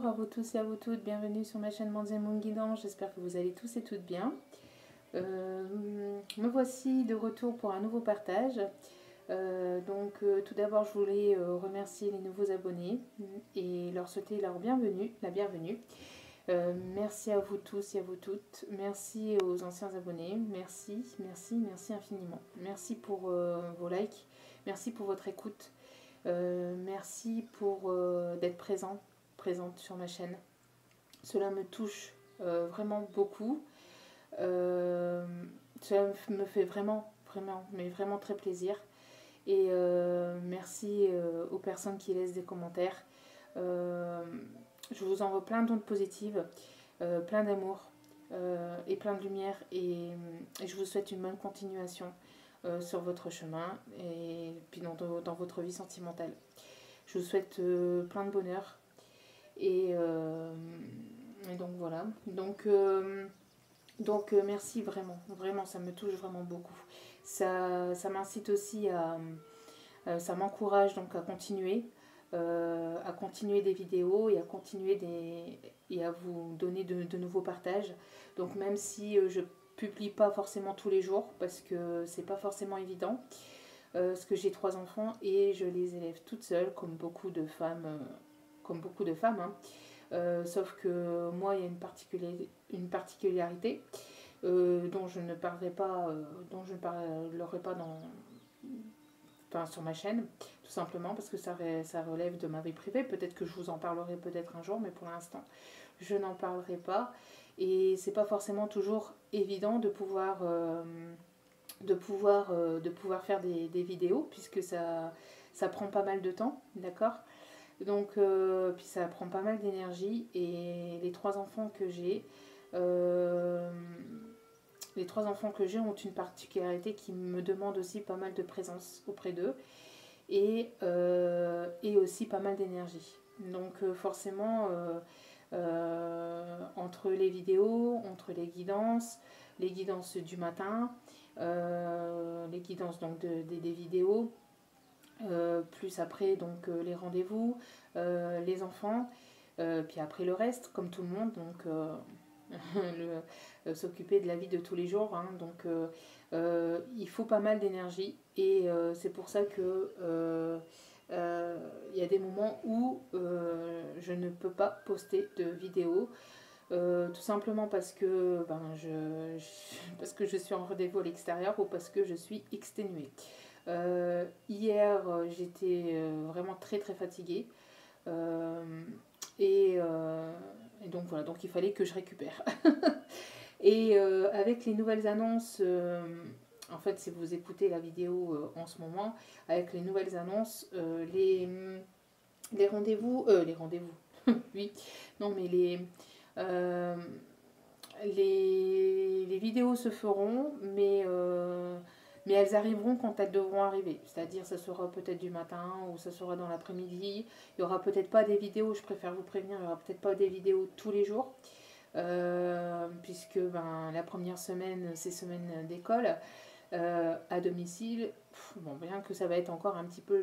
à vous tous et à vous toutes, bienvenue sur ma chaîne Mondes et Moon Guidance, j'espère que vous allez tous et toutes bien. Me voici de retour pour un nouveau partage. Tout d'abord je voulais remercier les nouveaux abonnés et leur souhaiter la bienvenue. Merci à vous tous et à vous toutes, merci aux anciens abonnés, merci infiniment. Merci pour vos likes, merci pour votre écoute. Merci pour d'être présente sur ma chaîne. Cela me touche vraiment beaucoup. Cela me fait vraiment très plaisir. Et merci aux personnes qui laissent des commentaires. Je vous envoie plein d'ondes positives, plein d'amour et plein de lumière. Et je vous souhaite une bonne continuation sur votre chemin et puis dans votre vie sentimentale. Je vous souhaite plein de bonheur et donc voilà. Donc merci vraiment, ça me touche vraiment beaucoup. Ça m'incite aussi ça m'encourage donc à continuer des vidéos et et à vous donner de nouveaux partages. Donc même si je publie pas forcément tous les jours parce que c'est pas forcément évident, parce que j'ai 3 enfants et je les élève toutes seules comme beaucoup de femmes, hein. Sauf que moi il y a une particularité dont je ne parlerai pas sur ma chaîne, tout simplement parce que ça relève de ma vie privée. Peut-être que je vous en parlerai peut-être un jour, mais pour l'instant je n'en parlerai pas. Et c'est pas forcément toujours évident de pouvoir faire des vidéos, puisque ça prend pas mal de temps, d'accord. Donc puis ça prend pas mal d'énergie, et les trois enfants que j'ai ont une particularité qui me demande aussi pas mal de présence auprès d'eux, et aussi pas mal d'énergie. Donc forcément entre les vidéos, entre les guidances du matin, les guidances donc des vidéos, plus après donc les rendez-vous, les enfants, puis après le reste, comme tout le monde, donc s'occuper de la vie de tous les jours, hein. Donc il faut pas mal d'énergie, et c'est pour ça que y a des moments où je ne peux pas poster de vidéos, tout simplement parce que parce que je suis en rendez-vous à l'extérieur, ou parce que je suis exténuée. Hier j'étais vraiment très fatiguée, et donc voilà, donc il fallait que je récupère. Et avec les nouvelles annonces, en fait si vous écoutez la vidéo en ce moment, avec les nouvelles annonces, les rendez-vous, oui, non mais les vidéos se feront, mais elles arriveront quand elles devront arriver. C'est-à-dire ça sera peut-être du matin, ou ça sera dans l'après-midi. Il n'y aura peut-être pas des vidéos, je préfère vous prévenir, il n'y aura peut-être pas des vidéos tous les jours. Puisque la première semaine, c'est semaine d'école à domicile. Bon, bien que ça va être encore un petit peu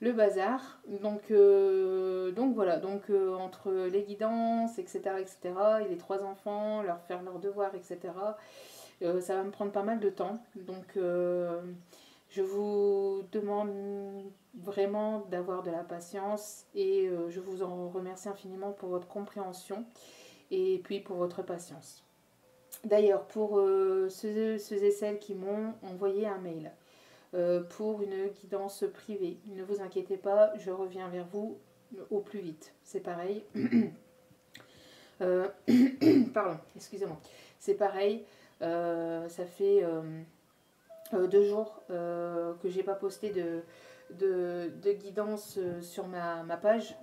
le bazar. Donc voilà, donc entre les guidances, etc., et les 3 enfants, leur faire leurs devoirs, etc., ça va me prendre pas mal de temps. Donc je vous demande vraiment d'avoir de la patience, et je vous en remercie infiniment pour votre compréhension et puis pour votre patience. D'ailleurs, pour ceux et celles qui m'ont envoyé un mail pour une guidance privée, ne vous inquiétez pas, je reviens vers vous au plus vite. C'est pareil. Pardon, excusez-moi. C'est pareil, ça fait 2 jours que j'ai pas posté de guidance sur ma page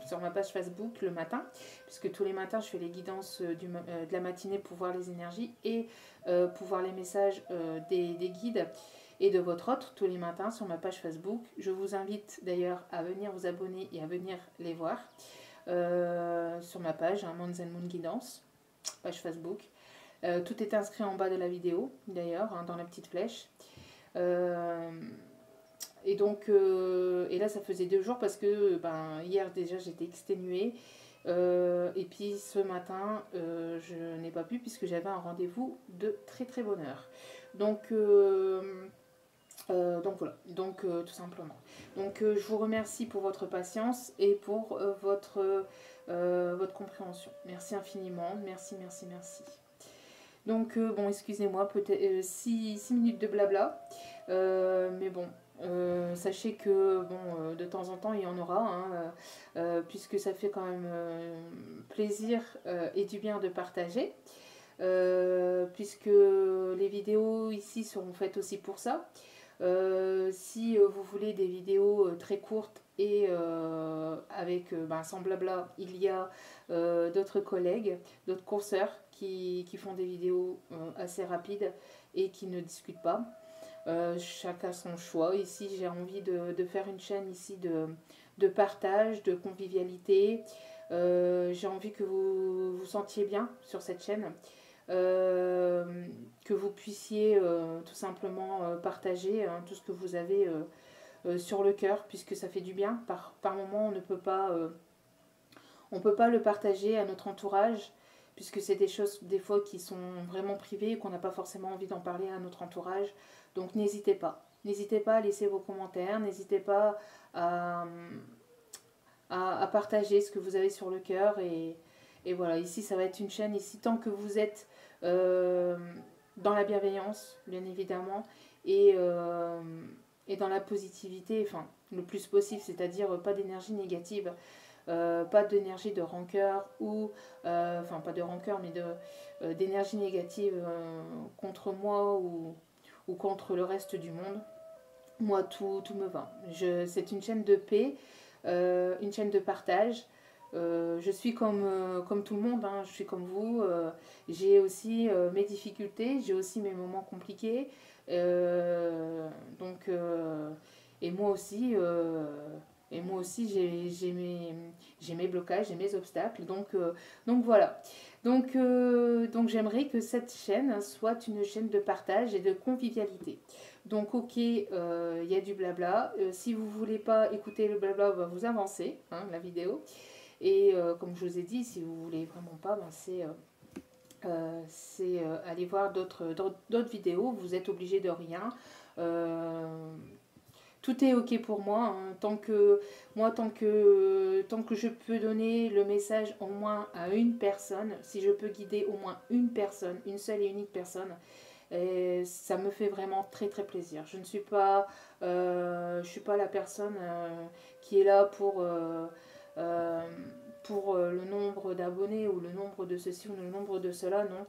sur ma page Facebook le matin, puisque tous les matins je fais les guidances de la matinée pour voir les énergies, et pour voir les messages des guides et de votre hôte tous les matins sur ma page Facebook. Je vous invite d'ailleurs à venir vous abonner et à venir les voir sur ma page, hein, Mondes and Moon Guidance, page Facebook. Tout est inscrit en bas de la vidéo d'ailleurs, hein, dans la petite flèche. Et donc, et là, ça faisait 2 jours parce que ben, hier déjà, j'étais exténuée. Et puis ce matin, je n'ai pas pu puisque j'avais un rendez-vous de très très bonne heure. Donc voilà, donc tout simplement. Donc je vous remercie pour votre patience et pour votre compréhension. Merci infiniment, merci, merci, merci. Donc bon, excusez-moi, peut-être 6 minutes de blabla, mais bon, sachez que bon, de temps en temps il y en aura, hein, puisque ça fait quand même plaisir et du bien de partager. Puisque les vidéos ici seront faites aussi pour ça. Si vous voulez des vidéos très courtes et ben, sans blabla, il y a d'autres collègues, d'autres consoeurs qui font des vidéos assez rapides et qui ne discutent pas. Chacun son choix. Ici, j'ai envie de faire une chaîne ici de partage, de convivialité. J'ai envie que vous vous sentiez bien sur cette chaîne. Que vous puissiez tout simplement partager hein, tout ce que vous avez sur le cœur, puisque ça fait du bien. Par moment, on peut pas le partager à notre entourage, puisque c'est des choses des fois qui sont vraiment privées et qu'on n'a pas forcément envie d'en parler à notre entourage. Donc n'hésitez pas. N'hésitez pas à laisser vos commentaires, n'hésitez pas à partager ce que vous avez sur le cœur. Et voilà, ici ça va être une chaîne, ici tant que vous êtes dans la bienveillance, bien évidemment, et dans la positivité, enfin le plus possible, c'est-à-dire pas d'énergie négative, pas d'énergie de rancœur, ou enfin pas de rancœur, mais d'énergie négative contre moi ou contre le reste du monde. Moi, tout me va. C'est une chaîne de paix, une chaîne de partage. Je suis comme tout le monde, hein, je suis comme vous. J'ai aussi mes difficultés, j'ai aussi mes moments compliqués. Donc, et moi aussi j'ai mes blocages, j'ai mes obstacles. Donc voilà. Donc j'aimerais que cette chaîne soit une chaîne de partage et de convivialité. Donc ok, il y a du blabla. Si vous voulez pas écouter le blabla, bah, vous avancez hein, la vidéo. Et comme je vous ai dit, si vous voulez vraiment pas, ben, c'est aller voir d'autres vidéos. Vous êtes obligé de rien. Tout est ok pour moi, hein, tant que je peux donner le message au moins à une personne, si je peux guider au moins une personne, une seule et unique personne, et ça me fait vraiment très très plaisir. Je je suis pas la personne qui est là pour le nombre d'abonnés ou le nombre de ceci ou le nombre de cela, non.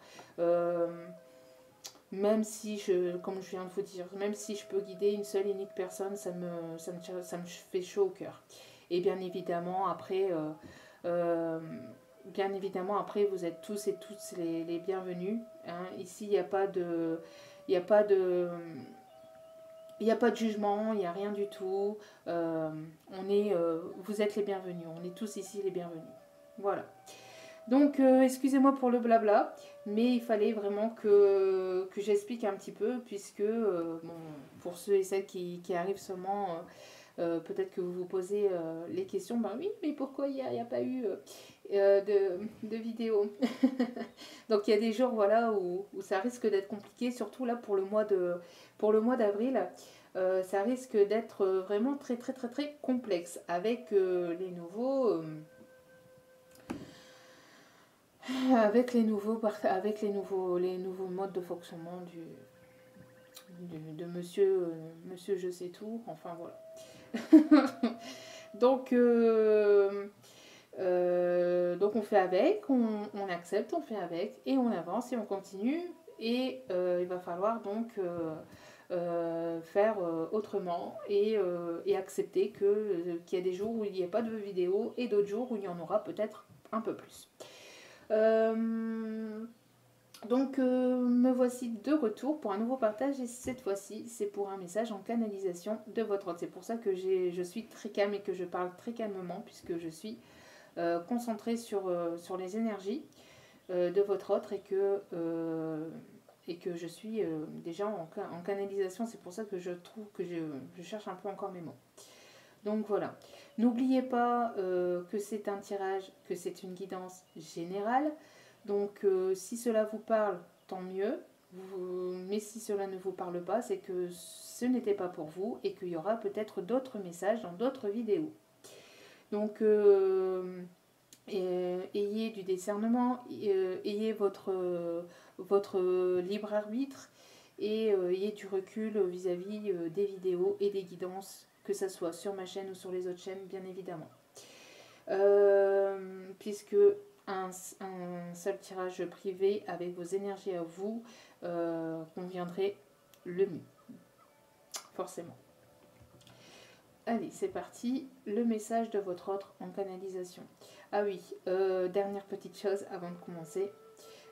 Même si, comme je viens de vous dire, même si je peux guider une seule et unique personne, ça me fait chaud au cœur. Et bien évidemment, après, vous êtes tous et toutes les bienvenus. Hein. Ici, il n'y a pas de... Il n'y a pas de... Il n'y a pas de jugement, il n'y a rien du tout. Vous êtes les bienvenus. On est tous ici les bienvenus. Voilà. Donc, excusez-moi pour le blabla, mais il fallait vraiment que j'explique un petit peu, puisque, bon, pour ceux et celles qui arrivent seulement, peut-être que vous vous posez les questions, ben oui, mais pourquoi il n'y a pas eu de vidéo. Donc, il y a des jours voilà, où ça risque d'être compliqué, surtout là pour le mois d'avril. Ça risque d'être vraiment très, très, très, très complexe avec les nouveaux... avec les nouveaux modes de fonctionnement de monsieur je sais tout, enfin voilà. donc on fait avec, on accepte, on fait avec et on avance et on continue et il va falloir donc faire autrement et accepter qu'il y a des jours où il n'y a pas de vidéo et d'autres jours où il y en aura peut-être un peu plus. Me voici de retour pour un nouveau partage et cette fois-ci c'est pour un message en canalisation de votre hôte. C'est pour ça que je suis très calme et que je parle très calmement puisque je suis concentrée sur les énergies de votre hôte et que je suis déjà en canalisation. C'est pour ça que je trouve que je cherche un peu encore mes mots. Donc voilà. N'oubliez pas que c'est un tirage, que c'est une guidance générale. Donc si cela vous parle, tant mieux. Mais si cela ne vous parle pas, c'est que ce n'était pas pour vous et qu'il y aura peut-être d'autres messages dans d'autres vidéos. Donc ayez du discernement, ayez votre libre arbitre et ayez du recul vis-à-vis des vidéos et des guidances, que ce soit sur ma chaîne ou sur les autres chaînes, bien évidemment. Puisque un seul tirage privé avec vos énergies à vous conviendrait le mieux, forcément. Allez, c'est parti, le message de votre autre en canalisation. Ah oui, dernière petite chose avant de commencer,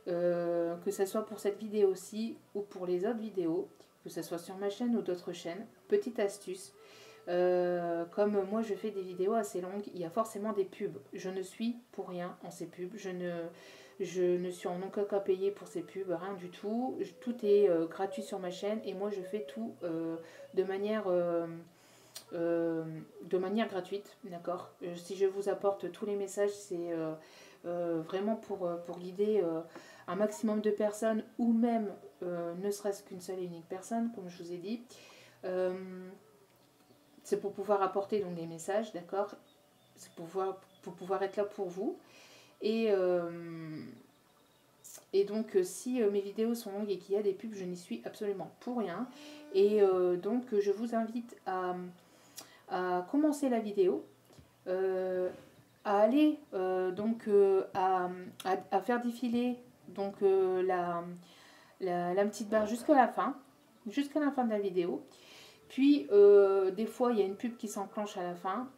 que ce soit pour cette vidéo-ci ou pour les autres vidéos, que ce soit sur ma chaîne ou d'autres chaînes, petite astuce, comme moi je fais des vidéos assez longues, il y a forcément des pubs. Je ne suis pour rien en ces pubs, je ne suis en aucun cas payée pour ces pubs, rien du tout. Tout est gratuit sur ma chaîne et moi je fais tout de manière gratuite, d'accord. Si je vous apporte tous les messages, c'est vraiment pour guider un maximum de personnes ou même ne serait-ce qu'une seule et unique personne, comme je vous ai dit. C'est pour pouvoir apporter donc des messages, d'accord. C'est pour pouvoir être là pour vous. Et donc, si mes vidéos sont longues et qu'il y a des pubs, je n'y suis absolument pour rien. Et donc, je vous invite à commencer la vidéo, à aller à faire défiler donc, la petite barre jusqu'à la fin de la vidéo. Puis, des fois, il y a une pub qui s'enclenche à la fin.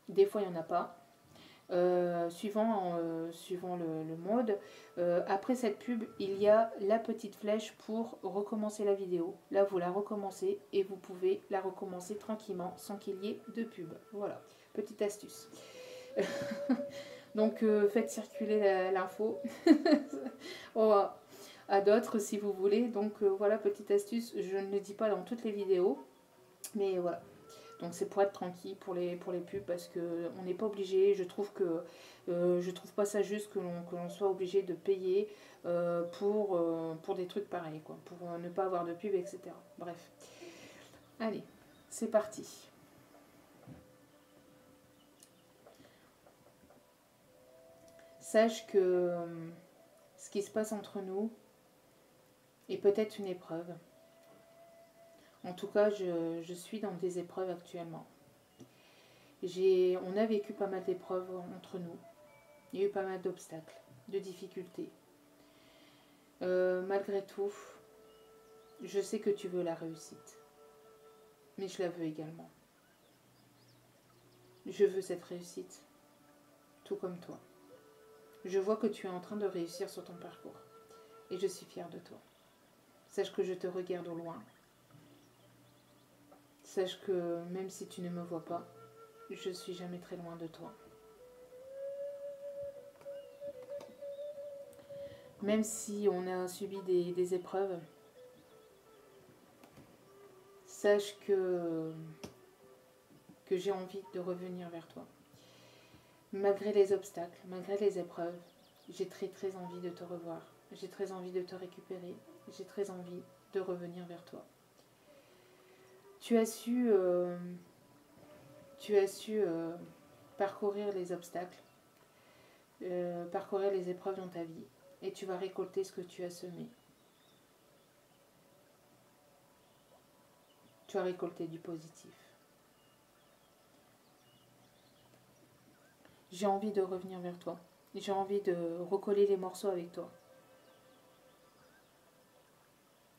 Des fois, il n'y en a pas. Suivant le mode. Après cette pub, il y a la petite flèche pour recommencer la vidéo. Là, vous la recommencez et vous pouvez la recommencer tranquillement sans qu'il y ait de pub. Voilà, petite astuce. Donc, faites circuler l'info à d'autres si vous voulez. Donc, voilà, petite astuce. Je ne le dis pas dans toutes les vidéos, mais voilà. Donc c'est pour être tranquille pour les pubs parce qu'on n'est pas obligé, je trouve pas ça juste que l'on soit obligé de payer pour des trucs pareils, quoi, pour ne pas avoir de pub, etc. Bref. Allez, c'est parti. Sache que ce qui se passe entre nous est peut-être une épreuve. En tout cas, je suis dans des épreuves actuellement. On a vécu pas mal d'épreuves entre nous. Il y a eu pas mal d'obstacles, de difficultés. Malgré tout, je sais que tu veux la réussite. Mais je la veux également. Je veux cette réussite, tout comme toi. Je vois que tu es en train de réussir sur ton parcours. Et je suis fière de toi. Sache que je te regarde au loin. Sache que même si tu ne me vois pas, je suis jamais très loin de toi. Même si on a subi des épreuves, sache que j'ai envie de revenir vers toi. Malgré les obstacles, malgré les épreuves, j'ai très très envie de te revoir. J'ai très envie de te récupérer. J'ai très envie de revenir vers toi. Tu as su parcourir les obstacles, parcourir les épreuves dans ta vie, et tu vas récolter ce que tu as semé. Tu as récolté du positif. J'ai envie de revenir vers toi. J'ai envie de recoller les morceaux avec toi.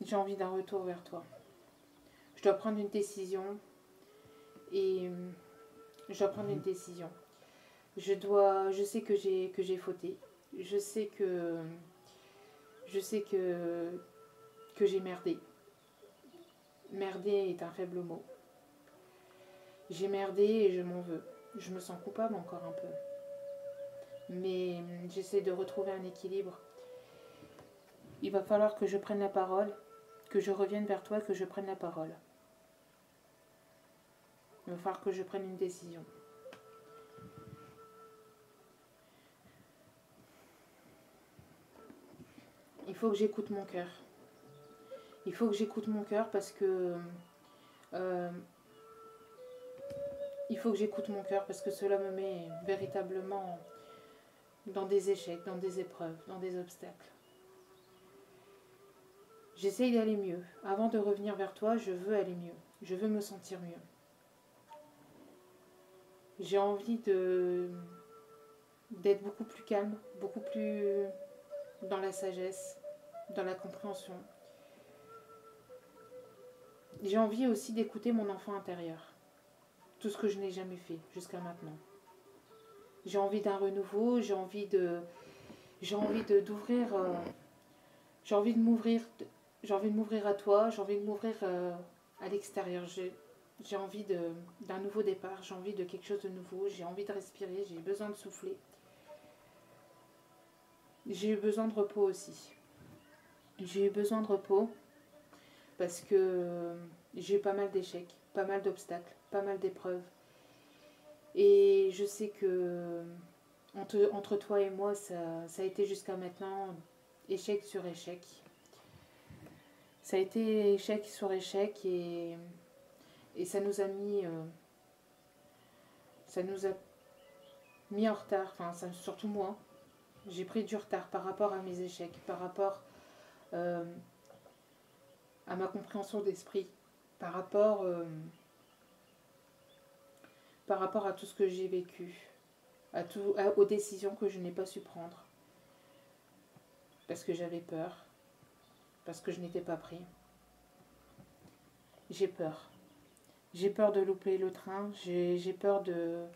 J'ai envie d'un retour vers toi. Je dois prendre une décision et je dois prendre une décision. Je sais que j'ai fauté. Je sais que j'ai merdé. Merder est un faible mot. J'ai merdé et je m'en veux. Je me sens coupable encore un peu. Mais j'essaie de retrouver un équilibre. il va falloir que je prenne la parole, que je revienne vers toi, que je prenne la parole. Il va falloir que je prenne une décision. Il faut que j'écoute mon cœur. Il faut que j'écoute mon cœur parce que... il faut que j'écoute mon cœur parce que cela me met véritablement dans des échecs, dans des épreuves, dans des obstacles. J'essaye d'aller mieux. Avant de revenir vers toi, je veux aller mieux. Je veux me sentir mieux. J'ai envie d'être beaucoup plus calme, beaucoup plus dans la sagesse, dans la compréhension. J'ai envie aussi d'écouter mon enfant intérieur. Tout ce que je n'ai jamais fait jusqu'à maintenant. J'ai envie d'un renouveau, j'ai envie d'ouvrir, j'ai envie de m'ouvrir à toi, j'ai envie de m'ouvrir à l'extérieur. J'ai envie d'un nouveau départ, j'ai envie de quelque chose de nouveau, j'ai envie de respirer, j'ai besoin de souffler. J'ai eu besoin de repos aussi. J'ai eu besoin de repos parce que j'ai eu pas mal d'échecs, pas mal d'obstacles, pas mal d'épreuves. Et je sais que entre toi et moi, ça a été jusqu'à maintenant échec sur échec. Ça a été échec sur échec et ça nous a mis en retard, enfin surtout moi. J'ai pris du retard par rapport à mes échecs, par rapport à ma compréhension d'esprit, par rapport à tout ce que j'ai vécu, aux décisions que je n'ai pas su prendre. Parce que j'avais peur, parce que je n'étais pas pris. J'ai peur. J'ai peur de louper le train, j'ai peur de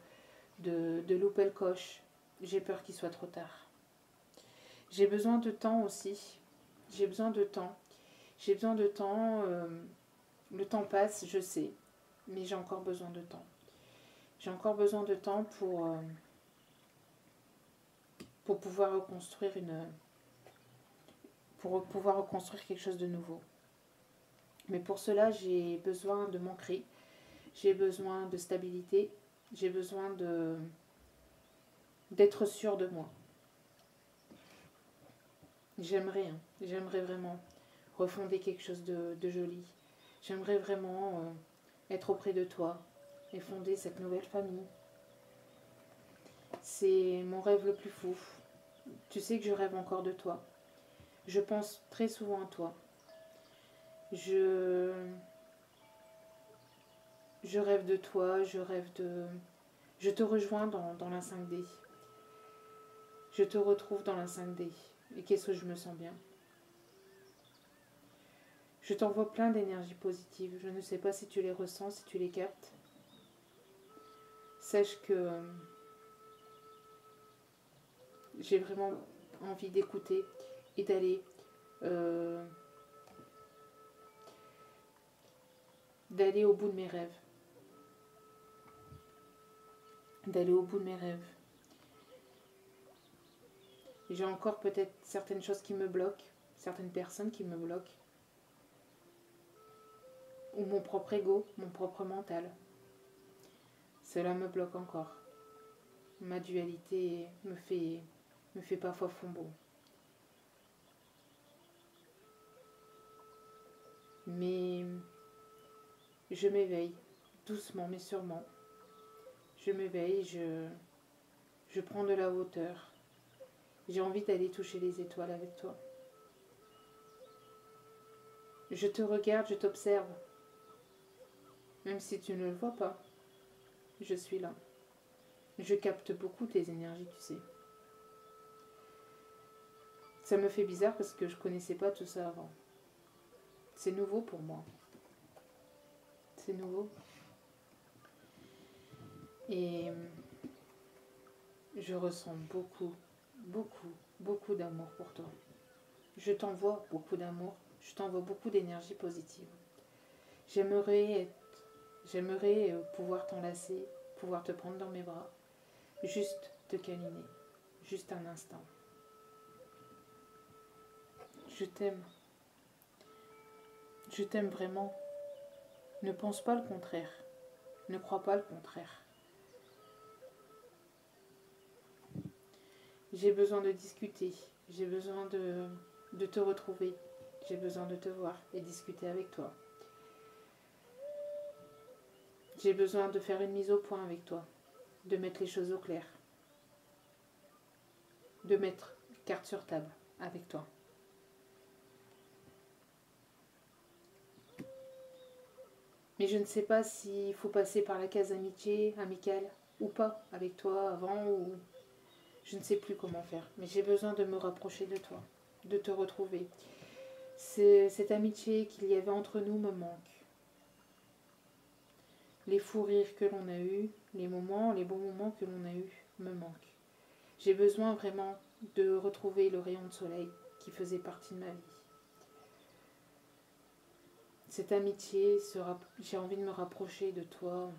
louper le coche, j'ai peur qu'il soit trop tard. J'ai besoin de temps aussi, j'ai besoin de temps. Le temps passe, je sais, mais j'ai encore besoin de temps. J'ai encore besoin de temps pour pouvoir reconstruire quelque chose de nouveau. Mais pour cela, j'ai besoin de m'ancrer, j'ai besoin de stabilité, j'ai besoin d'être sûre de moi. J'aimerais vraiment refonder quelque chose de joli. J'aimerais vraiment être auprès de toi et fonder cette nouvelle famille. C'est mon rêve le plus fou. Tu sais que je rêve encore de toi. Je pense très souvent à toi. Je rêve de toi, je te rejoins dans la 5D. Je te retrouve dans la 5D. Et qu'est-ce que je me sens bien. Je t'envoie plein d'énergie positive. Je ne sais pas si tu les ressens, si tu les captes. Sache que j'ai vraiment envie d'écouter et d'aller au bout de mes rêves. D'aller au bout de mes rêves. J'ai encore peut-être certaines choses qui me bloquent, certaines personnes qui me bloquent. Ou mon propre ego, mon propre mental. Cela me bloque encore. Ma dualité me fait parfois flambeau. Mais je m'éveille, doucement mais sûrement. Je m'éveille, je prends de la hauteur. J'ai envie d'aller toucher les étoiles avec toi. Je te regarde, je t'observe. Même si tu ne le vois pas, je suis là. Je capte beaucoup tes énergies, tu sais. Ça me fait bizarre parce que je ne connaissais pas tout ça avant. C'est nouveau pour moi. C'est nouveau. Et je ressens beaucoup d'amour pour toi. Je t'envoie beaucoup d'amour. Je t'envoie beaucoup d'énergie positive. J'aimerais pouvoir t'enlacer, pouvoir te prendre dans mes bras, juste te câliner, juste un instant. Je t'aime. Je t'aime vraiment. Ne pense pas le contraire. Ne crois pas le contraire. J'ai besoin de discuter. J'ai besoin de te retrouver. J'ai besoin de te voir et discuter avec toi. J'ai besoin de faire une mise au point avec toi. De mettre les choses au clair. De mettre carte sur table avec toi. Mais je ne sais pas s'il faut passer par la case amitié, amicale ou pas avec toi avant ou je ne sais plus comment faire. Mais j'ai besoin de me rapprocher de toi, de te retrouver. Cette amitié qu'il y avait entre nous me manque. Les fous rires que l'on a eus, les bons moments que l'on a eus me manquent. J'ai besoin vraiment de retrouver le rayon de soleil qui faisait partie de ma vie. Cette amitié, j'ai envie de me rapprocher de toi.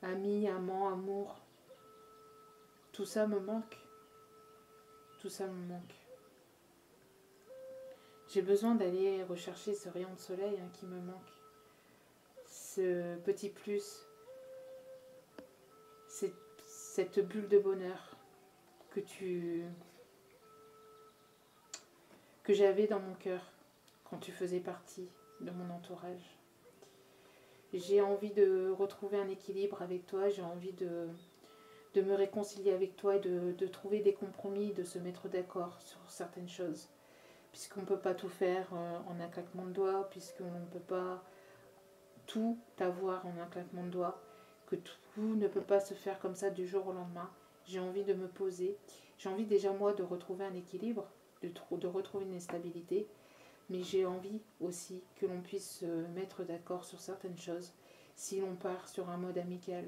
Ami, amant, amour, tout ça me manque. Tout ça me manque. J'ai besoin d'aller rechercher ce rayon de soleil qui me manque. Ce petit plus, cette bulle de bonheur que j'avais dans mon cœur quand tu faisais partie de mon entourage. J'ai envie de retrouver un équilibre avec toi, j'ai envie de me réconcilier avec toi et de trouver des compromis, de se mettre d'accord sur certaines choses. Puisqu'on ne peut pas tout faire en un claquement de doigts, puisqu'on ne peut pas tout avoir en un claquement de doigts, que tout ne peut pas se faire comme ça du jour au lendemain. J'ai envie de me poser, j'ai envie déjà moi de retrouver un équilibre, de retrouver une stabilité, mais j'ai envie aussi que l'on puisse se mettre d'accord sur certaines choses, si l'on part sur un mode amical,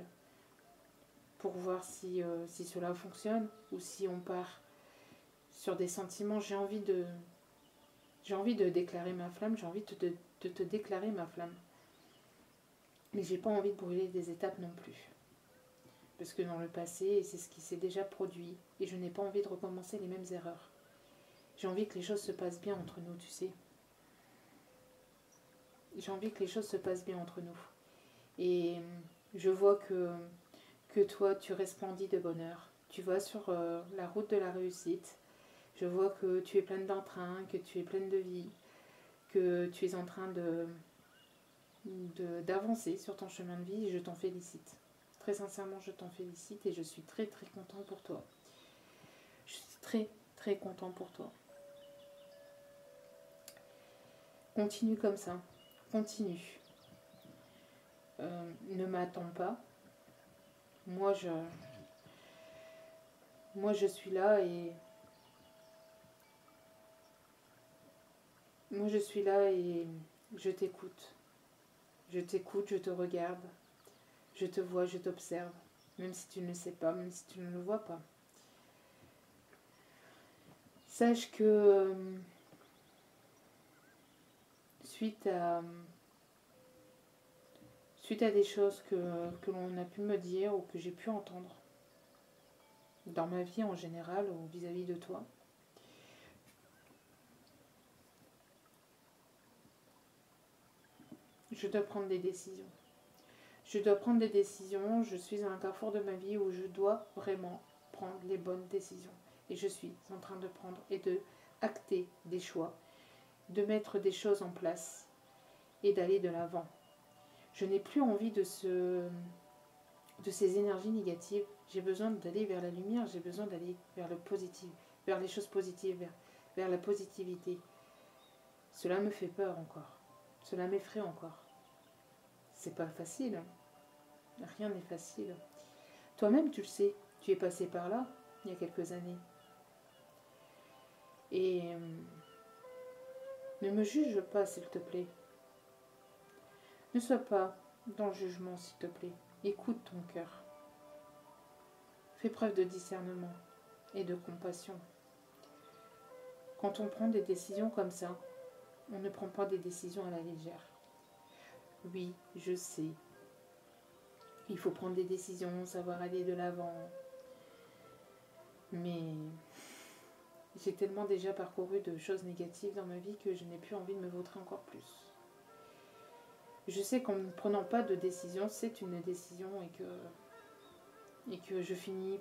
pour voir si cela fonctionne, ou si on part sur des sentiments. J'ai envie de déclarer ma flamme, j'ai envie de te déclarer ma flamme. Mais j'ai pas envie de brûler des étapes non plus. Parce que dans le passé, c'est ce qui s'est déjà produit. Et je n'ai pas envie de recommencer les mêmes erreurs. J'ai envie que les choses se passent bien entre nous, tu sais. J'ai envie que les choses se passent bien entre nous. Et je vois que toi, tu resplendis de bonheur. Tu vas sur la route de la réussite. Je vois que tu es pleine d'entrain, que tu es pleine de vie, que tu es en train d'avancer sur ton chemin de vie et je t'en félicite. Très sincèrement, je t'en félicite et je suis très très content pour toi. Je suis très très content pour toi. Continue comme ça. Continue. Ne m'attends pas. Moi je suis là et je t'écoute. Je t'écoute, je te regarde. Je te vois, je t'observe. Même si tu ne le sais pas, même si tu ne le vois pas. Sache que suite à des choses que l'on a pu me dire ou que j'ai pu entendre dans ma vie en général ou vis-à-vis de toi, je dois prendre des décisions. Je dois prendre des décisions, je suis à un carrefour de ma vie où je dois vraiment prendre les bonnes décisions. Et je suis en train de prendre et de acter des choix, de mettre des choses en place et d'aller de l'avant. Je n'ai plus envie de ces énergies négatives. J'ai besoin d'aller vers la lumière, j'ai besoin d'aller vers le positif, vers les choses positives, vers la positivité. Cela me fait peur encore. Cela m'effraie encore. C'est pas facile. Rien n'est facile. Toi-même, tu le sais, tu es passé par là il y a quelques années. Et ne me juge pas, s'il te plaît. Ne sois pas dans le jugement, s'il te plaît. Écoute ton cœur. Fais preuve de discernement et de compassion. Quand on prend des décisions comme ça, on ne prend pas des décisions à la légère. Oui, je sais. Il faut prendre des décisions, savoir aller de l'avant. Mais J'ai tellement déjà parcouru de choses négatives dans ma vie que je n'ai plus envie de me vautrer encore plus. Je sais qu'en ne prenant pas de décision, c'est une décision et que je finis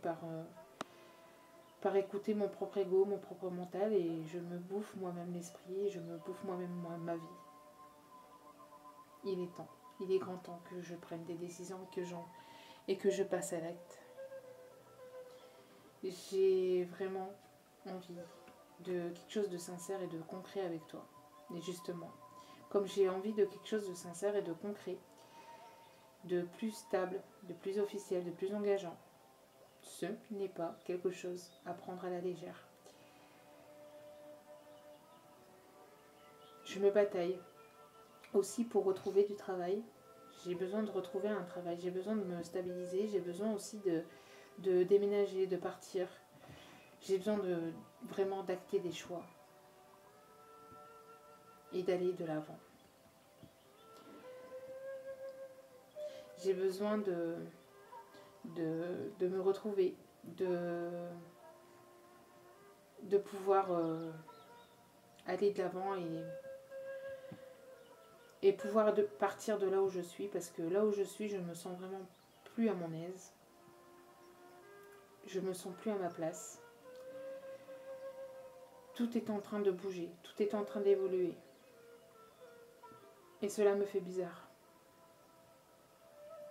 par écouter mon propre ego, mon propre mental, et je me bouffe moi-même l'esprit, et je me bouffe moi-même ma vie. Il est temps, il est grand temps que je prenne des décisions et que je passe à l'acte. J'ai vraiment envie de quelque chose de sincère et de concret avec toi. Et justement, comme j'ai envie de quelque chose de sincère et de concret, de plus stable, de plus officiel, de plus engageant, ce n'est pas quelque chose à prendre à la légère. Je me bataille aussi pour retrouver du travail. J'ai besoin de retrouver un travail, j'ai besoin de me stabiliser, j'ai besoin aussi de déménager, de partir. J'ai besoin vraiment d'acter des choix et d'aller de l'avant. J'ai besoin de me retrouver, de pouvoir aller de l'avant et pouvoir partir de là où je suis, parce que là où je suis, je me sens vraiment plus à mon aise. Je me sens plus à ma place. Tout est en train de bouger, tout est en train d'évoluer. Et cela me fait bizarre.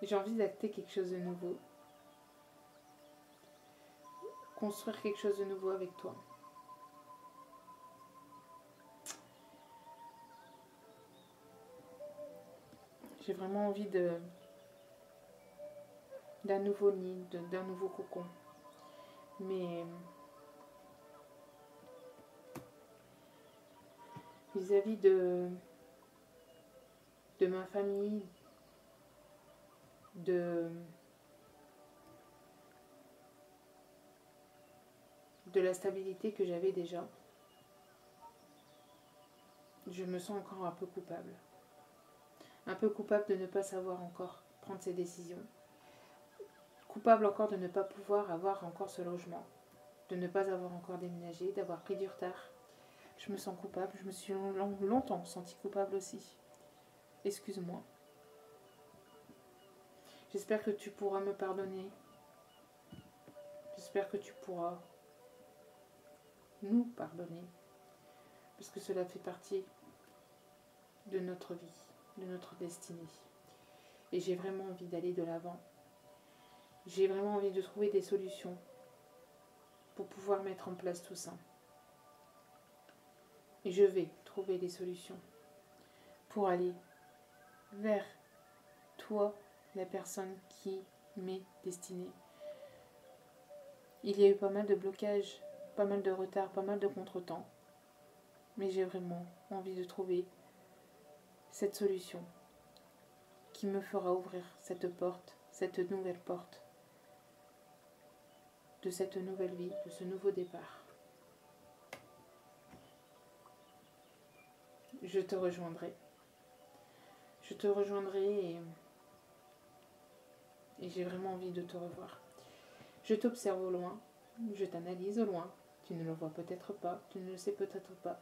J'ai envie d'acter quelque chose de nouveau. Construire quelque chose de nouveau avec toi. J'ai vraiment envie d'un nouveau nid, d'un nouveau cocon. Mais vis-à-vis de ma famille, de la stabilité que j'avais déjà, je me sens encore un peu coupable. Un peu coupable de ne pas savoir encore prendre ces décisions. Coupable encore de ne pas pouvoir avoir encore ce logement, de ne pas avoir encore déménagé, d'avoir pris du retard. Je me sens coupable, je me suis longtemps sentie coupable aussi. Excuse-moi. J'espère que tu pourras me pardonner. J'espère que tu pourras nous pardonner. Parce que cela fait partie de notre vie, de notre destinée. Et j'ai vraiment envie d'aller de l'avant. J'ai vraiment envie de trouver des solutions pour pouvoir mettre en place tout ça. Et je vais trouver des solutions pour aller vers toi, la personne qui m'est destinée. Il y a eu pas mal de blocages, pas mal de retards, pas mal de contretemps. Mais j'ai vraiment envie de trouver cette solution qui me fera ouvrir cette porte, cette nouvelle porte de cette nouvelle vie, de ce nouveau départ. Je te rejoindrai. Je te rejoindrai et j'ai vraiment envie de te revoir. Je t'observe au loin, je t'analyse au loin. Tu ne le vois peut-être pas, tu ne le sais peut-être pas,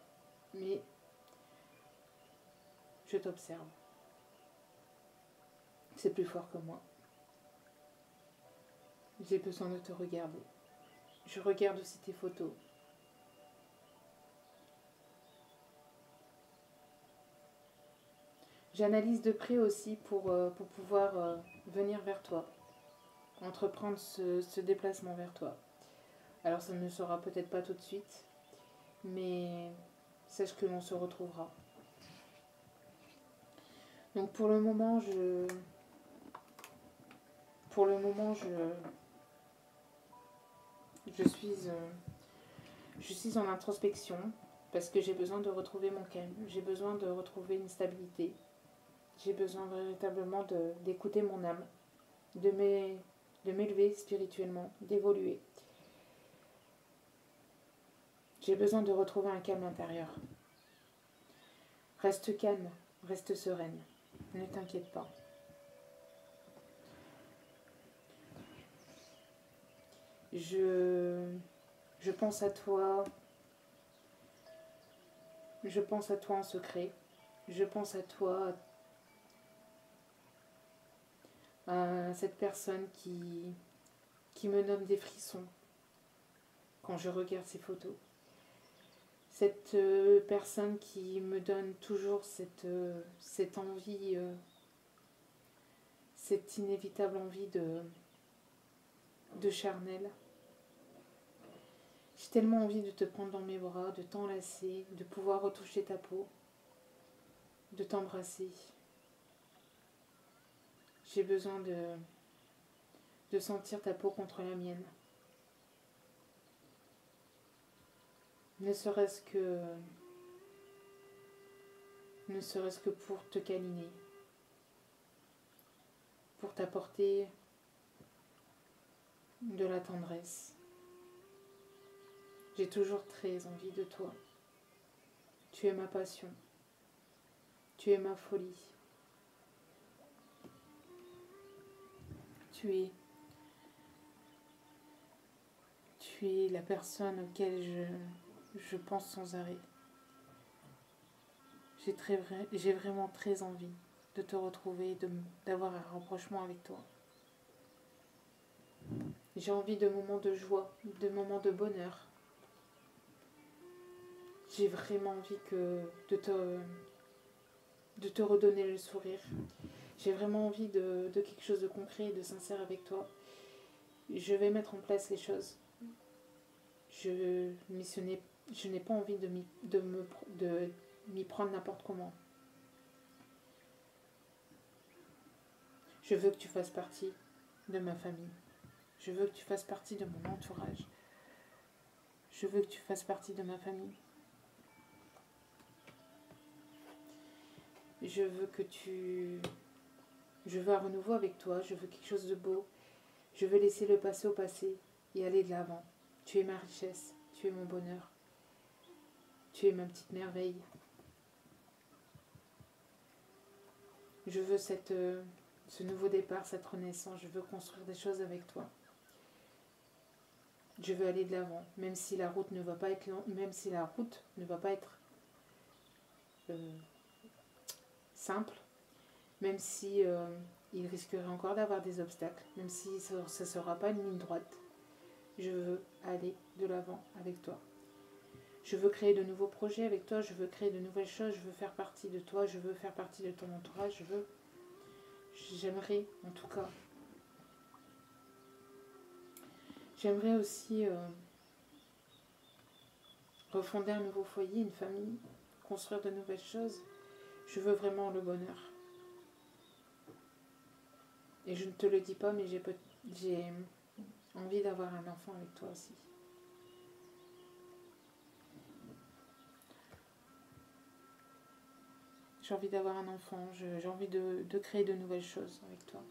mais je t'observe. C'est plus fort que moi. J'ai besoin de te regarder. Je regarde aussi tes photos. J'analyse de près aussi pour pouvoir venir vers toi, entreprendre ce déplacement vers toi. Alors ça ne sera peut-être pas tout de suite, mais sache que l'on se retrouvera. Donc pour le moment, je suis en introspection parce que j'ai besoin de retrouver mon calme, j'ai besoin de retrouver une stabilité, j'ai besoin véritablement d'écouter mon âme, de m'élever spirituellement, d'évoluer. J'ai besoin de retrouver un calme intérieur. Reste calme, reste sereine, ne t'inquiète pas. Je pense à toi Je pense à toi en secret. Je pense à toi, à cette personne qui me donne des frissons quand je regarde ces photos. Cette personne qui me donne toujours cette envie, cette inévitable envie de charnel. J'ai tellement envie de te prendre dans mes bras, de t'enlacer, de pouvoir retoucher ta peau, de t'embrasser. J'ai besoin de sentir ta peau contre la mienne. Ne serait-ce que pour te câliner, pour t'apporter de la tendresse. J'ai toujours très envie de toi. Tu es ma passion. Tu es ma folie. Tu es la personne auquel je pense sans arrêt. J'ai vraiment très envie de te retrouver, d'avoir un rapprochement avec toi. J'ai envie de moments de joie, de moments de bonheur. J'ai vraiment envie de te redonner le sourire. J'ai vraiment envie de quelque chose de concret et de sincère avec toi. Je vais mettre en place les choses. Mais je n'ai pas envie de m'y prendre n'importe comment. Je veux que tu fasses partie de ma famille. Je veux que tu fasses partie de mon entourage. Je veux que tu fasses partie de ma famille. Je veux un renouveau avec toi. Je veux quelque chose de beau. Je veux laisser le passé au passé et aller de l'avant. Tu es ma richesse. Tu es mon bonheur. Tu es ma petite merveille. Je veux ce nouveau départ, cette renaissance. Je veux construire des choses avec toi. Je veux aller de l'avant, même si la route ne va pas être simple, même si il risquerait encore d'avoir des obstacles, même si ça ne sera pas une ligne droite. Je veux aller de l'avant avec toi. Je veux créer de nouveaux projets avec toi, je veux créer de nouvelles choses, je veux faire partie de toi, je veux faire partie de ton entourage, j'aimerais aussi refonder un nouveau foyer, une famille, construire de nouvelles choses. Je veux vraiment le bonheur. Et je ne te le dis pas, mais j'ai envie d'avoir un enfant avec toi aussi. J'ai envie d'avoir un enfant, j'ai envie de créer de nouvelles choses avec toi.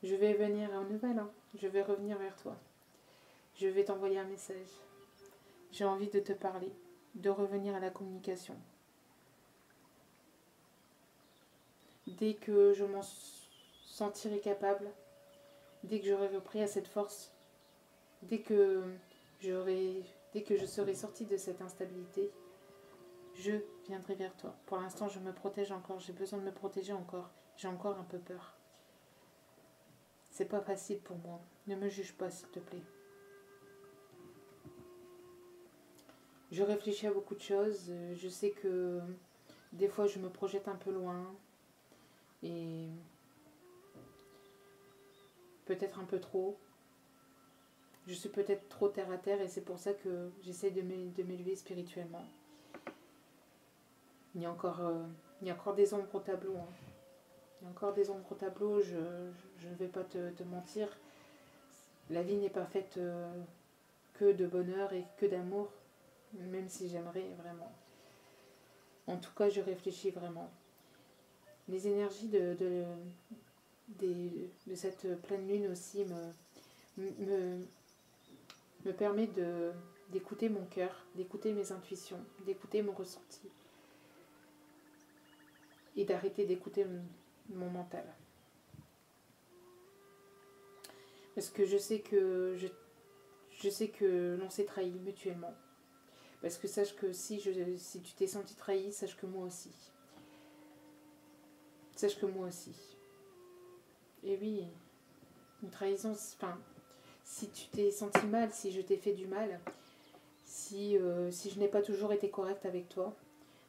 Je vais venir aux nouvelles, je vais revenir vers toi. Je vais t'envoyer un message. J'ai envie de te parler, de revenir à la communication. Dès que je m'en sentirai capable, dès que j'aurai repris à cette force, dès que je serai sortie de cette instabilité, je viendrai vers toi. Pour l'instant, je me protège encore, j'ai besoin de me protéger encore. J'ai encore un peu peur. C'est pas facile pour moi. Ne me juge pas, s'il te plaît. Je réfléchis à beaucoup de choses. Je sais que des fois, je me projette un peu loin. Et peut-être un peu trop. Je suis peut-être trop terre à terre et c'est pour ça que j'essaie de m'élever spirituellement. Il y a encore des ombres au tableau. Il y a encore des ombres au tableau, je ne vais pas te mentir. La vie n'est pas faite que de bonheur et que d'amour, même si j'aimerais vraiment. En tout cas, je réfléchis vraiment. Les énergies de cette pleine lune aussi me permet d'écouter mon cœur, d'écouter mes intuitions, d'écouter mon ressenti et d'arrêter d'écouter mon mental. Parce que je sais que Je sais que l'on s'est trahi mutuellement. Parce que sache que si tu t'es senti trahi, sache que moi aussi. Sache que moi aussi. Et oui, une trahison, enfin, si tu t'es senti mal, si je t'ai fait du mal, si je n'ai pas toujours été correcte avec toi,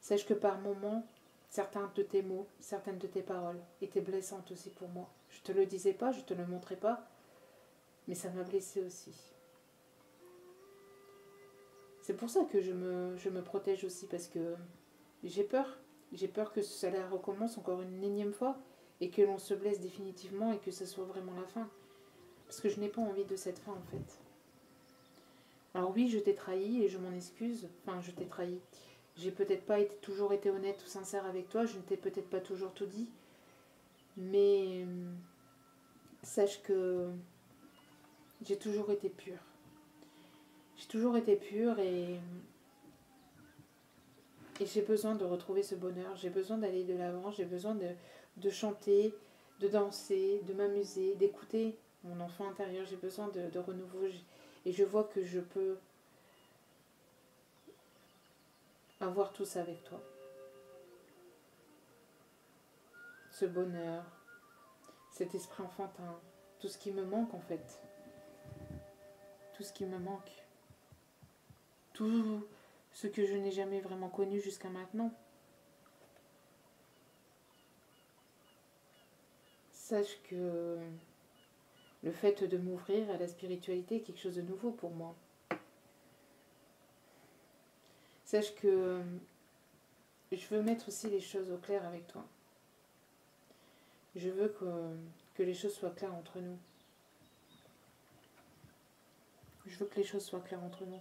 sache que par moments, certains de tes mots, certaines de tes paroles étaient blessantes aussi pour moi. Je te le disais pas, je te le montrais pas, mais ça m'a blessée aussi. C'est pour ça que je me protège aussi, parce que j'ai peur. J'ai peur que cela recommence encore une énième fois et que l'on se blesse définitivement et que ce soit vraiment la fin. Parce que je n'ai pas envie de cette fin en fait. Alors oui, je t'ai trahi et je m'en excuse. Enfin, je t'ai trahi. J'ai peut-être pas toujours été honnête ou sincère avec toi. Je ne t'ai peut-être pas toujours tout dit. Mais sache que j'ai toujours été pure. J'ai toujours été pure et j'ai besoin de retrouver ce bonheur. J'ai besoin d'aller de l'avant. J'ai besoin de chanter, de danser, de m'amuser, d'écouter mon enfant intérieur. J'ai besoin de renouveau. Et je vois que je peux avoir tout ça avec toi. Ce bonheur, cet esprit enfantin, tout ce qui me manque en fait. Tout ce qui me manque. Tout ce que je n'ai jamais vraiment connu jusqu'à maintenant. Sache que le fait de m'ouvrir à la spiritualité est quelque chose de nouveau pour moi. Sache que je veux mettre aussi les choses au clair avec toi. Je veux que les choses soient claires entre nous. Je veux que les choses soient claires entre nous.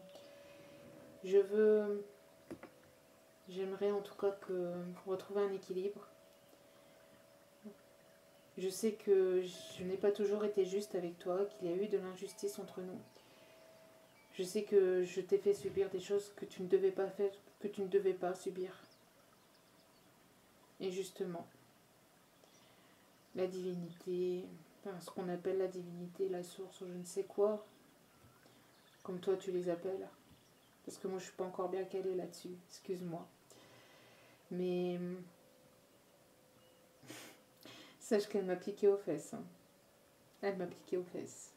J'aimerais en tout cas retrouver un équilibre. Je sais que je n'ai pas toujours été juste avec toi, qu'il y a eu de l'injustice entre nous. Je sais que je t'ai fait subir des choses que tu ne devais pas faire, que tu ne devais pas subir. Et justement, la divinité, enfin, ce qu'on appelle la divinité, la source ou je ne sais quoi, comme toi tu les appelles, parce que moi je suis pas encore bien calée là-dessus, excuse-moi. Mais sache qu'elle m'a piqué aux fesses. Hein. Elle m'a piqué aux fesses.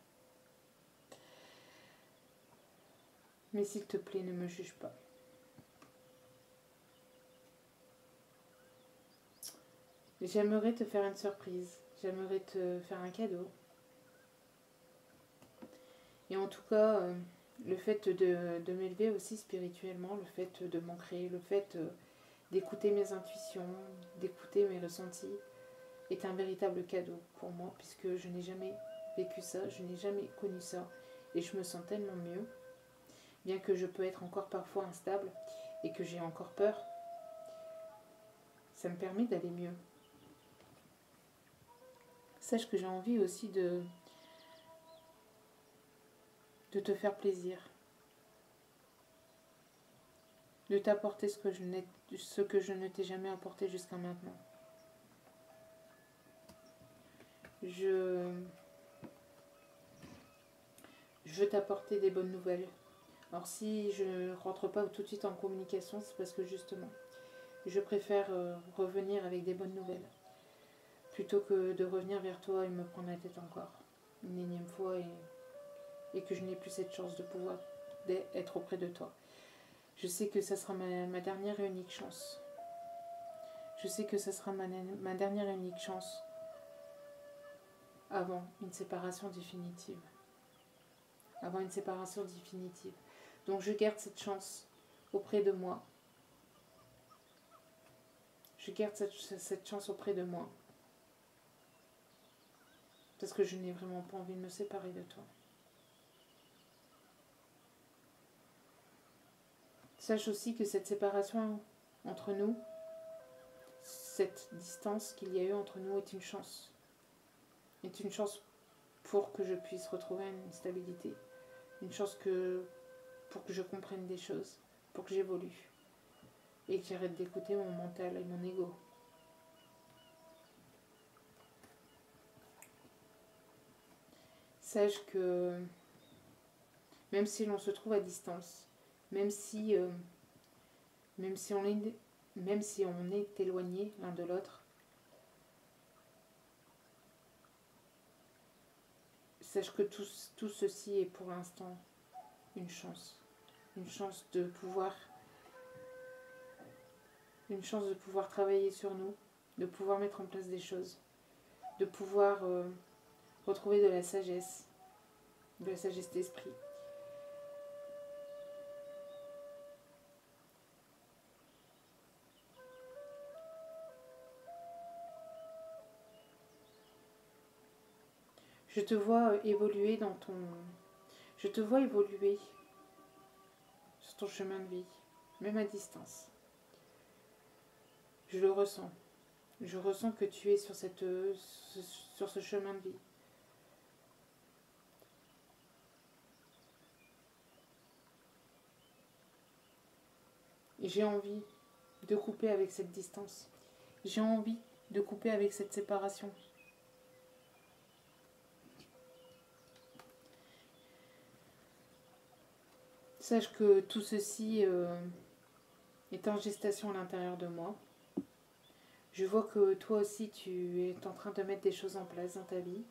Mais s'il te plaît, ne me juge pas. J'aimerais te faire une surprise. J'aimerais te faire un cadeau. Et en tout cas, le fait de m'élever aussi spirituellement, le fait de m'ancrer, le fait d'écouter mes intuitions, d'écouter mes ressentis, est un véritable cadeau pour moi, puisque je n'ai jamais vécu ça, je n'ai jamais connu ça. Et je me sens tellement mieux, bien que je peux être encore parfois instable et que j'ai encore peur. Ça me permet d'aller mieux. Sache que j'ai envie aussi de te faire plaisir, de t'apporter ce que je ne t'ai jamais apporté jusqu'à maintenant. Je veux t'apporter des bonnes nouvelles. Alors si je ne rentre pas tout de suite en communication, c'est parce que justement, je préfère revenir avec des bonnes nouvelles, plutôt que de revenir vers toi et me prendre la tête encore une énième fois et que je n'ai plus cette chance de pouvoir être auprès de toi. Je sais que ça sera ma dernière et unique chance. Je sais que ça sera ma dernière et unique chance avant une séparation définitive. Avant une séparation définitive. Donc je garde cette chance auprès de moi. Je garde cette chance auprès de moi. Parce que je n'ai vraiment pas envie de me séparer de toi. Sache aussi que cette séparation entre nous, cette distance qu'il y a eu entre nous est une chance. Est une chance pour que je puisse retrouver une stabilité. Une chance pour que je comprenne des choses, pour que j'évolue. Et que j'arrête d'écouter mon mental et mon ego. Sache que même si l'on se trouve à distance, même si, même si on est, même si on est éloigné l'un de l'autre. Sache que tout ceci est pour l'instant une chance. Une chance de pouvoir travailler sur nous, de pouvoir mettre en place des choses, de pouvoir retrouver de la sagesse d'esprit. Je te vois évoluer je te vois évoluer sur ton chemin de vie, même à distance. Je le ressens. Je ressens que tu es sur ce chemin de vie. Et j'ai envie de couper avec cette distance. J'ai envie de couper avec cette séparation. Sache que tout ceci est en gestation à l'intérieur de moi. Je vois que toi aussi tu es en train de mettre des choses en place dans ta vie.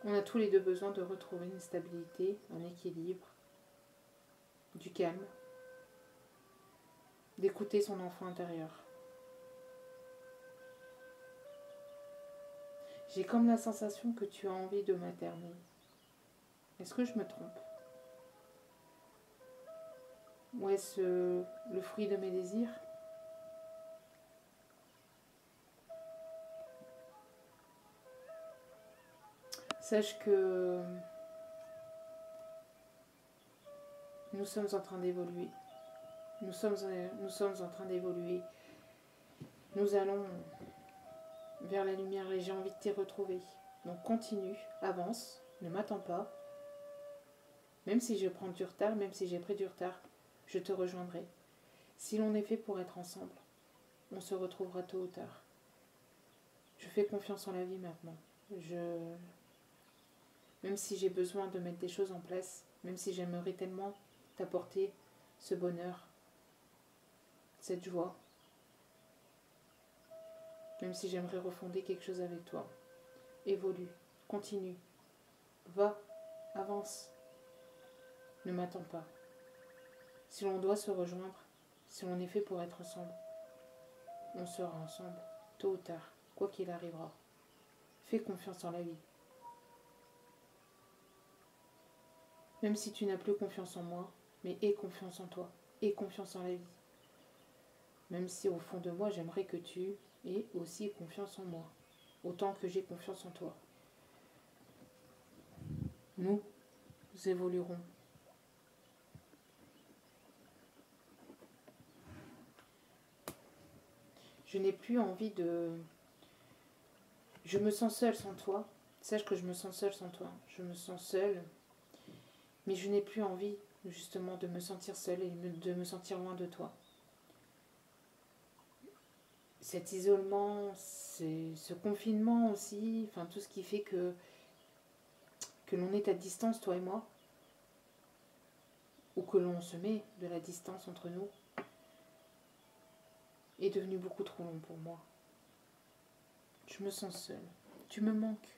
On a tous les deux besoin de retrouver une stabilité, un équilibre, du calme, d'écouter son enfant intérieur. J'ai comme la sensation que tu as envie de materner. Est-ce que je me trompe? Ou est-ce le fruit de mes désirs? Sache que nous sommes en train d'évoluer. Nous sommes en train d'évoluer. Nous allons vers la lumière et j'ai envie de t'y retrouver. Donc continue, avance, ne m'attends pas. Même si je prends du retard, même si j'ai pris du retard, je te rejoindrai. Si l'on est fait pour être ensemble, on se retrouvera tôt ou tard. Je fais confiance en la vie maintenant. Même si j'ai besoin de mettre des choses en place, même si j'aimerais tellement t'apporter ce bonheur, cette joie, même si j'aimerais refonder quelque chose avec toi. Évolue, continue, va, avance, ne m'attends pas. Si l'on doit se rejoindre, si l'on est fait pour être ensemble, on sera ensemble, tôt ou tard, quoi qu'il arrivera. Fais confiance en la vie. Même si tu n'as plus confiance en moi, mais aie confiance en toi, aie confiance en la vie. Même si au fond de moi, j'aimerais que tu aies aussi confiance en moi, autant que j'ai confiance en toi. Nous évoluerons. Je n'ai plus envie de... Je me sens seule sans toi. Sache que je me sens seule sans toi. Je me sens seule. Mais je n'ai plus envie, justement, de me sentir seule et de me sentir loin de toi. Cet isolement, ce confinement aussi, enfin tout ce qui fait que l'on est à distance, toi et moi, ou que l'on se met de la distance entre nous, est devenu beaucoup trop long pour moi. Je me sens seule. Tu me manques.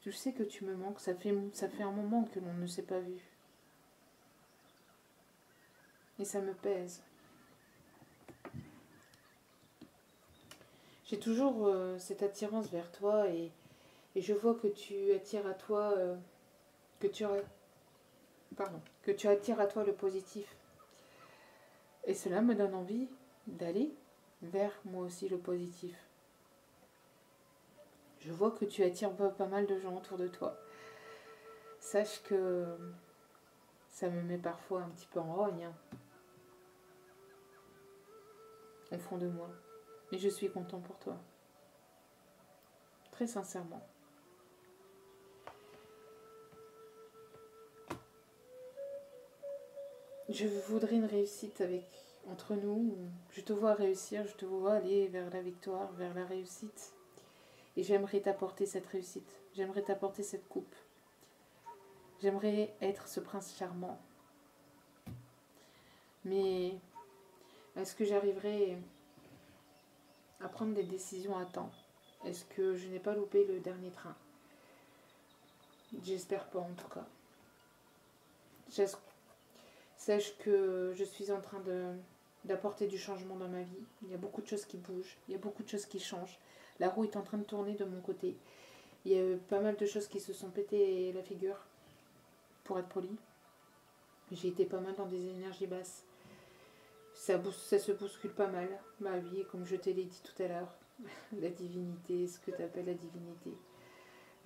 Je sais que tu me manques. Ça fait un moment que l'on ne s'est pas vu. Et ça me pèse. J'ai toujours cette attirance vers toi et je vois que tu attires à toi... que tu attires à toi le positif. Et cela me donne envie d'aller vers moi aussi le positif. Je vois que tu attires pas mal de gens autour de toi. Sache que ça me met parfois un petit peu en rogne, hein, au fond de moi. Mais je suis content pour toi. Très sincèrement. Je voudrais une réussite entre nous. Je te vois réussir, je te vois aller vers la victoire, vers la réussite. Et j'aimerais t'apporter cette réussite. J'aimerais t'apporter cette coupe. J'aimerais être ce prince charmant. Mais est-ce que j'arriverai à prendre des décisions à temps? Est-ce que je n'ai pas loupé le dernier train? J'espère pas en tout cas. Sache que je suis en train d'apporter du changement dans ma vie. Il y a beaucoup de choses qui bougent, il y a beaucoup de choses qui changent. La roue est en train de tourner de mon côté. Il y a eu pas mal de choses qui se sont pétées la figure, pour être poli. J'ai été pas mal dans des énergies basses. Ça se bouscule pas mal, ma vie, comme je te l'ai dit tout à l'heure. La divinité, ce que tu appelles la divinité,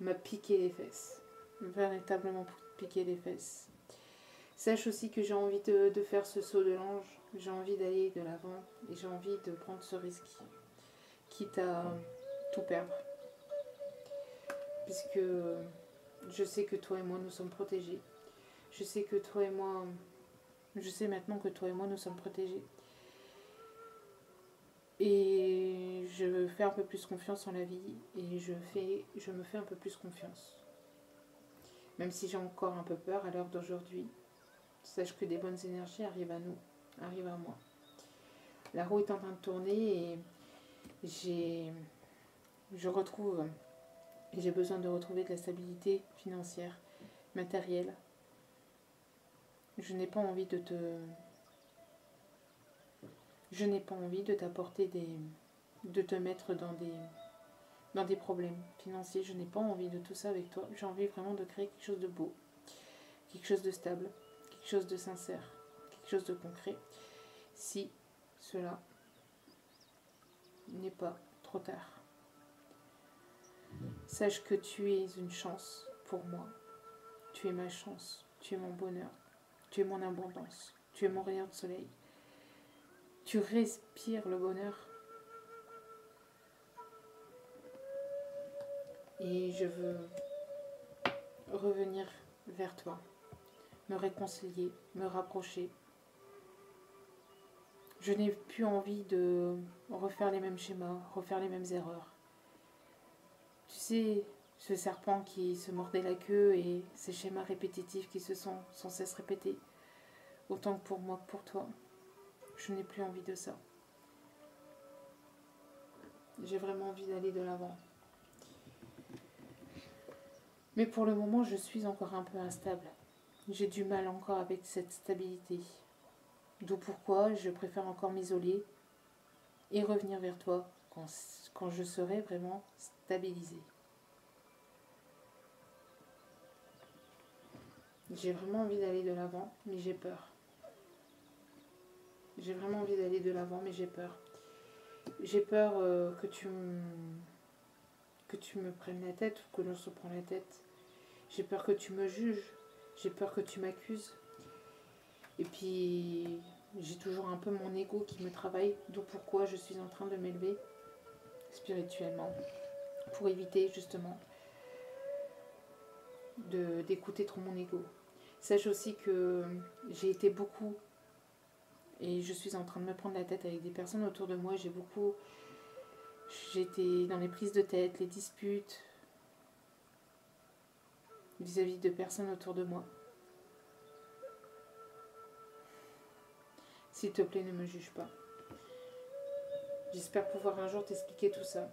m'a piqué les fesses. Véritablement piqué les fesses. Sache aussi que j'ai envie de faire ce saut de l'ange. J'ai envie d'aller de l'avant et j'ai envie de prendre ce risque, quitte à tout perdre. Puisque je sais que toi et moi, nous sommes protégés. Je sais que toi et moi... Je sais maintenant que toi et moi, nous sommes protégés. Et je fais un peu plus confiance en la vie et je me fais un peu plus confiance. Même si j'ai encore un peu peur à l'heure d'aujourd'hui, sache que des bonnes énergies arrivent à nous, arrivent à moi. La roue est en train de tourner et j'ai besoin de retrouver de la stabilité financière, matérielle. Je n'ai pas envie de t'apporter de te mettre dans des problèmes financiers. Je n'ai pas envie de tout ça avec toi. J'ai envie vraiment de créer quelque chose de beau, quelque chose de stable, quelque chose de sincère, quelque chose de concret. Si cela n'est pas trop tard. Sache que tu es une chance pour moi. Tu es ma chance, tu es mon bonheur, tu es mon abondance, tu es mon rayon de soleil. Tu respires le bonheur. Et je veux revenir vers toi, me réconcilier, me rapprocher. Je n'ai plus envie de refaire les mêmes schémas, refaire les mêmes erreurs. Tu sais, ce serpent qui se mordait la queue et ces schémas répétitifs qui se sont sans cesse répétés, autant que pour moi que pour toi. Je n'ai plus envie de ça. J'ai vraiment envie d'aller de l'avant. Mais pour le moment, je suis encore un peu instable. J'ai du mal encore avec cette stabilité. D'où pourquoi je préfère encore m'isoler et revenir vers toi quand je serai vraiment stabilisée. J'ai vraiment envie d'aller de l'avant, mais j'ai peur. J'ai vraiment envie d'aller de l'avant, mais j'ai peur. J'ai peur que tu me prennes la tête ou que l'on se prend la tête. J'ai peur que tu me juges. J'ai peur que tu m'accuses. Et puis, j'ai toujours un peu mon ego qui me travaille, d'où pourquoi je suis en train de m'élever spirituellement, pour éviter justement d'écouter trop mon ego. Sache aussi que j'ai été beaucoup, et je suis en train de me prendre la tête avec des personnes autour de moi, j'ai été dans les prises de tête, les disputes, vis-à-vis de personnes autour de moi. S'il te plaît, ne me juge pas. J'espère pouvoir un jour t'expliquer tout ça.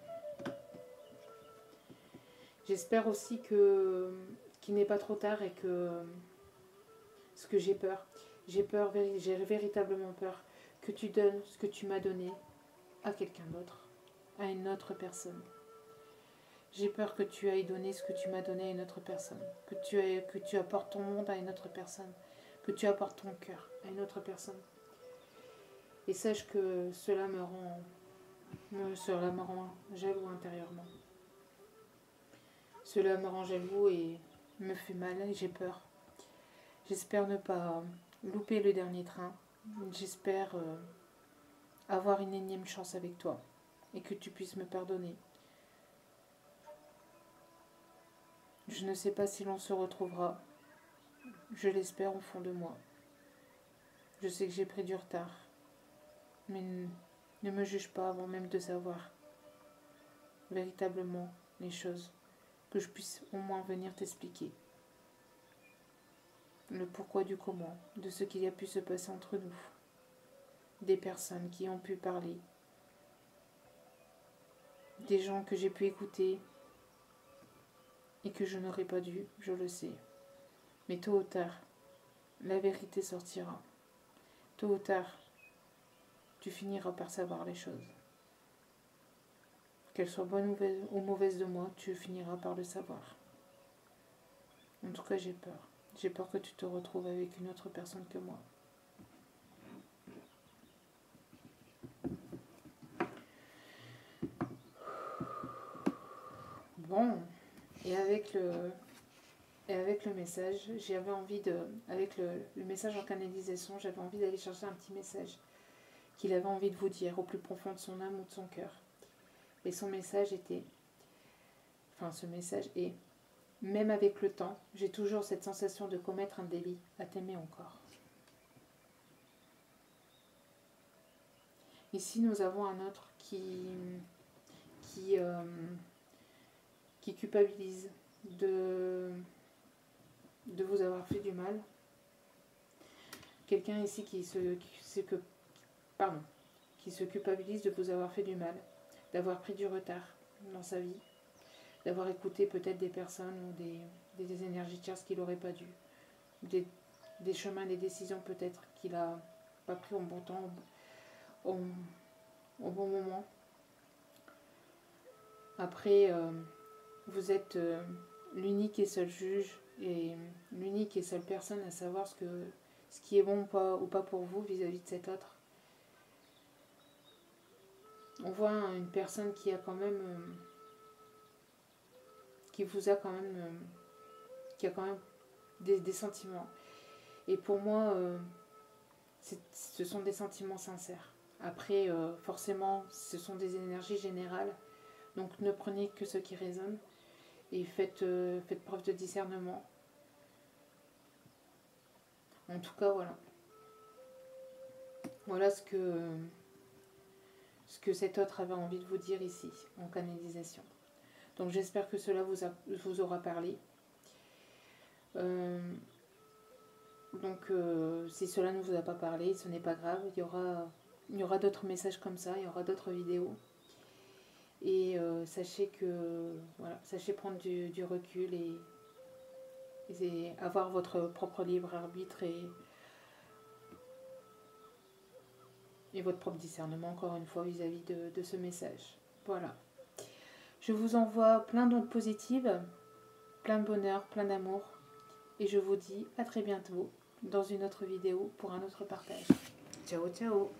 J'espère aussi qu'il n'est pas trop tard et que... Parce que j'ai peur. J'ai véritablement peur que tu donnes ce que tu m'as donné à quelqu'un d'autre, à une autre personne. J'ai peur que tu ailles donner ce que tu m'as donné à une autre personne, que tu apportes ton monde à une autre personne, que tu apportes ton cœur à une autre personne. Et sache que cela me rend jaloux intérieurement. Cela me rend jaloux et me fait mal et j'ai peur. J'espère ne pas louper le dernier train. J'espère avoir une énième chance avec toi et que tu puisses me pardonner. Je ne sais pas si l'on se retrouvera. Je l'espère au fond de moi. Je sais que j'ai pris du retard. Mais ne me juge pas avant même de savoir véritablement les choses, que je puisse au moins venir t'expliquer le pourquoi du comment, de ce qu'il y a pu se passer entre nous, des personnes qui ont pu parler, des gens que j'ai pu écouter et que je n'aurais pas dû, je le sais. Mais tôt ou tard, la vérité sortira. Tôt ou tard, tu finiras par savoir les choses. Qu'elles soient bonnes ou mauvaises de moi, tu finiras par le savoir. En tout cas, j'ai peur. J'ai peur que tu te retrouves avec une autre personne que moi. Bon, et avec le message, j'avais envie de... Avec le message en canalisation, j'avais envie d'aller chercher un petit message qu'il avait envie de vous dire au plus profond de son âme ou de son cœur. Et son message était... Enfin, ce message est... Même avec le temps, j'ai toujours cette sensation de commettre un délit à t'aimer encore. Ici, nous avons un autre qui culpabilise de vous avoir fait du mal. Quelqu'un ici qui se culpabilise de vous avoir fait du mal, d'avoir pris du retard dans sa vie, d'avoir écouté peut-être des personnes ou des énergies tierces qu'il n'aurait pas dû, des chemins, des décisions peut-être qu'il n'a pas pris au bon temps, au bon moment. Après, vous êtes l'unique et seul juge et l'unique et seule personne à savoir ce qui est bon ou pas pour vous vis-à-vis de cet autre. On voit une personne qui a quand même... qui vous a quand même... qui a quand même des sentiments. Et pour moi, ce sont des sentiments sincères. Après, forcément, ce sont des énergies générales. Donc ne prenez que ce qui résonne et faites preuve de discernement. En tout cas, voilà. Voilà ce que cet autre avait envie de vous dire ici, en canalisation. Donc j'espère que cela vous aura parlé. Si cela ne vous a pas parlé, ce n'est pas grave. Il y aura d'autres messages comme ça, il y aura d'autres vidéos. Et sachez prendre du recul et avoir votre propre libre arbitre et votre propre discernement, encore une fois, vis-à-vis de ce message. Voilà. Je vous envoie plein d'ondes positives, plein de bonheur, plein d'amour. Et je vous dis à très bientôt dans une autre vidéo pour un autre partage. Ciao, ciao!